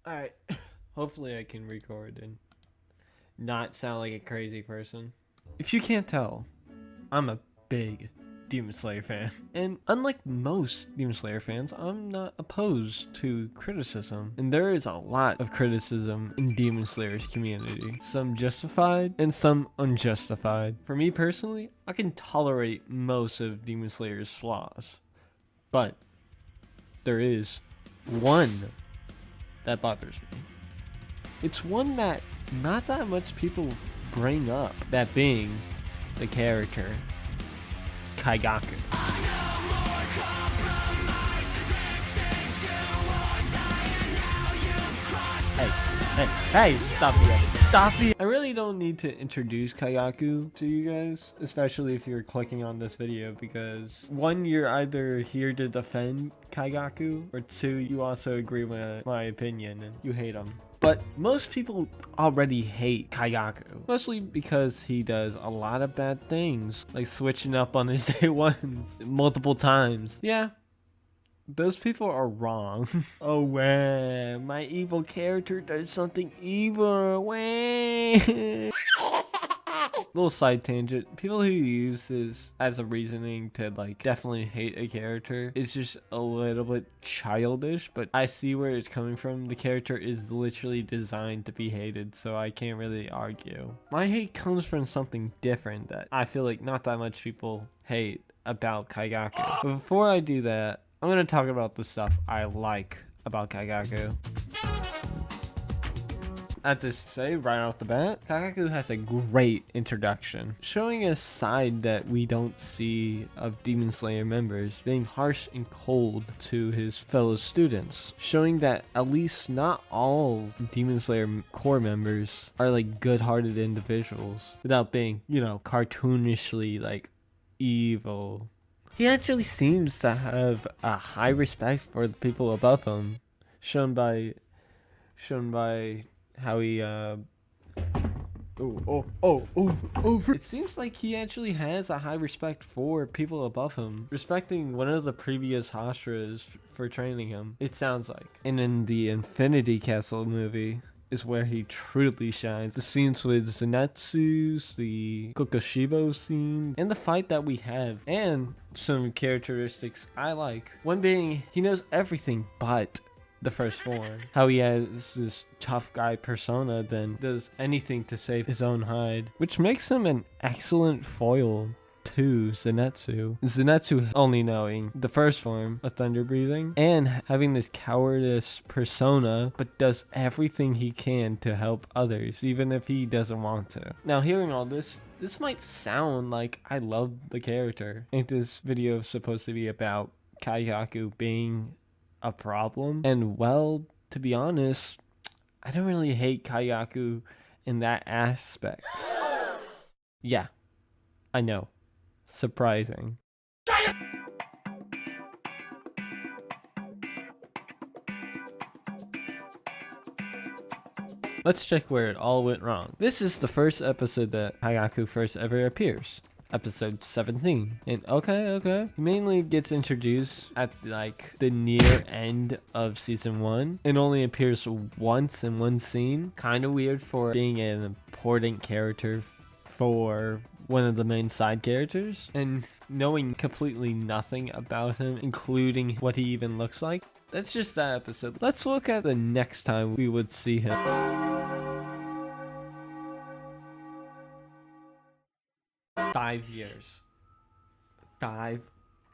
Alright, hopefully I can record and not sound like a crazy person. If you can't tell, I'm a big Demon Slayer fan. And unlike most Demon Slayer fans, I'm not opposed to criticism. And there is a lot of criticism in Demon Slayer's community. Some justified and some unjustified. For me personally, I can tolerate most of Demon Slayer's flaws. But there is one that bothers me. It's one that not that much people bring up, that being the character Kaigaku. Hey, stop the edit. Stop the I really don't need to introduce Kaigaku to you guys, especially if you're clicking on this video, because one, you're either here to defend Kaigaku, or two, you also agree with my opinion and you hate him. But most people already hate Kaigaku, mostly because he does a lot of bad things, like switching up on his day ones multiple times. Yeah, those people are wrong. Oh, wow, my evil character does something evil. Wow. Little side tangent. People who use this as a reasoning to like definitely hate a character is just a little bit childish, but I see where it's coming from. The character is literally designed to be hated, so I can't really argue. My hate comes from something different that I feel like not that much people hate about Kaigaku. But before I do that, I'm going to talk about the stuff I like about Kaigaku. I have to say right off the bat, Kaigaku has a great introduction, showing a side that we don't see of Demon Slayer members, being harsh and cold to his fellow students, showing that at least not all Demon Slayer core members are like good-hearted individuals, without being, you know, cartoonishly like evil. He actually seems to have a high respect for the people above him, shown by how he it seems like he actually has a high respect for people above him, respecting one of the previous Hashras for training him, it sounds like. And in the Infinity Castle movie is where he truly shines. The scenes with Zenitsu's, the Kokushibo scene, and the fight that we have, and some characteristics I like. One being, he knows everything but the first form. How he has this tough guy persona, then does anything to save his own hide, which makes him an excellent foil to Zenitsu. Zenitsu only knowing the first form of thunder breathing and having this cowardice persona, but does everything he can to help others, even if he doesn't want to. Now, hearing all this might sound like I love the character. Ain't this video supposed to be about Kaigaku being a problem? And well, to be honest, I don't really hate Kaigaku in that aspect. Yeah, I know. Surprising. Let's check where it all went wrong. This is the first episode that Kaigaku first ever appears. Episode 17. And okay. He mainly gets introduced at like the near end of season 1 and only appears once in one scene. Kind of weird for being an important character for one of the main side characters, and knowing completely nothing about him, including what he even looks like. That's just that episode. Let's look at the next time we would see him. 5 years. 5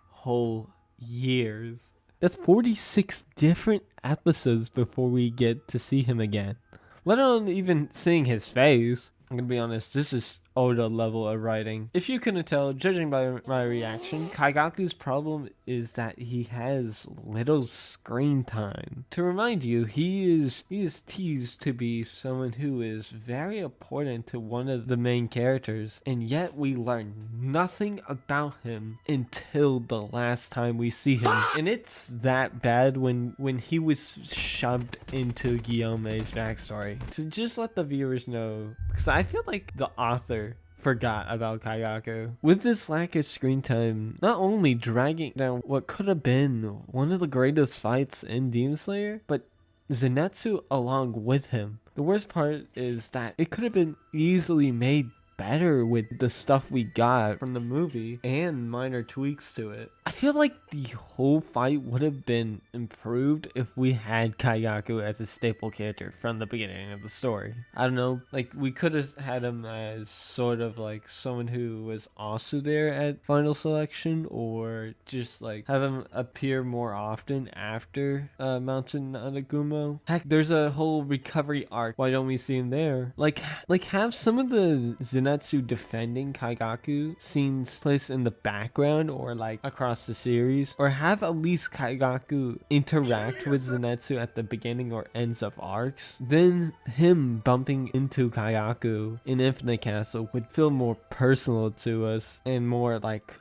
whole years. That's 46 different episodes before we get to see him again. Let alone even seeing his face. I'm gonna be honest, this is Oda level of writing. If you couldn't tell, judging by my reaction, Kaigaku's problem is that he has little screen time. To remind you, he is teased to be someone who is very important to one of the main characters, and yet we learn nothing about him until the last time we see him. And it's that bad when he was shoved into Guillaume's backstory. To just let the viewers know, because I feel like the author forgot about Kaigaku. With this lack of screen time, not only dragging down what could have been one of the greatest fights in Demon Slayer, but Zenitsu along with him. The worst part is that it could have been easily made better with the stuff we got from the movie and minor tweaks to it. I feel like the whole fight would have been improved if we had Kaigaku as a staple character from the beginning of the story. I don't know, like we could have had him as sort of like someone who was also there at final selection, or just like have him appear more often after Mountain Nanagumo. Heck, there's a whole recovery arc. Why don't we see him there? Like have some of the Zenitsu defending Kaigaku scenes placed in the background or like across the series, or have at least Kaigaku interact with Zenitsu at the beginning or ends of arcs. Then him bumping into Kaigaku in Infinite Castle would feel more personal to us and more like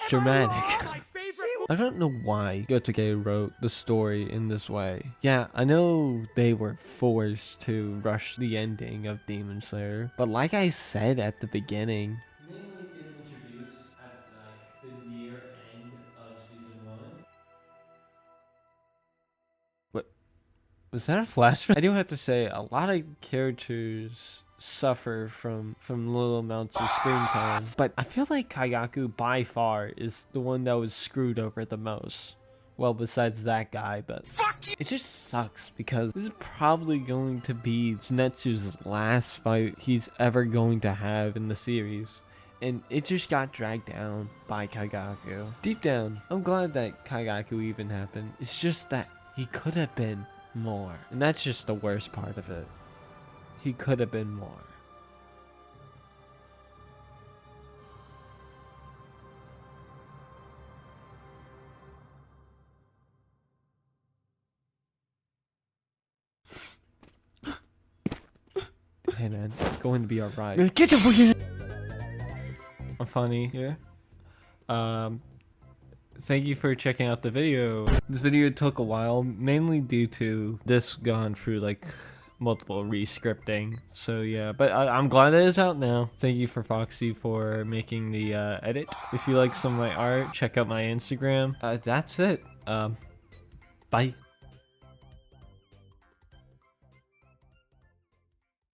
dramatic. I don't know why Yotoge wrote the story in this way. Yeah, I know they were forced to rush the ending of Demon Slayer, but like I said at the beginning, mainly gets introduced at like the near end of season 1. What? Was that a flashback? I do have to say, a lot of characters suffer from little amounts of screen time, but I feel like Kaigaku by far is the one that was screwed over the most. Well, besides that guy, but it just sucks because this is probably going to be Zenitsu's last fight he's ever going to have in the series, and it just got dragged down by Kaigaku. Deep down, I'm glad that Kaigaku even happened. It's just that he could have been more, and that's just the worst part of it. He could have been more. Hey man, it's going to be alright. Get your fucking. I'm funny here. Thank you for checking out the video. This video took a while, mainly due to this gone through like multiple rescripting, so yeah, but I'm glad that it's out now. Thank you for Foxy for making the edit. If you like some of my art, check out my Instagram. That's it. Bye.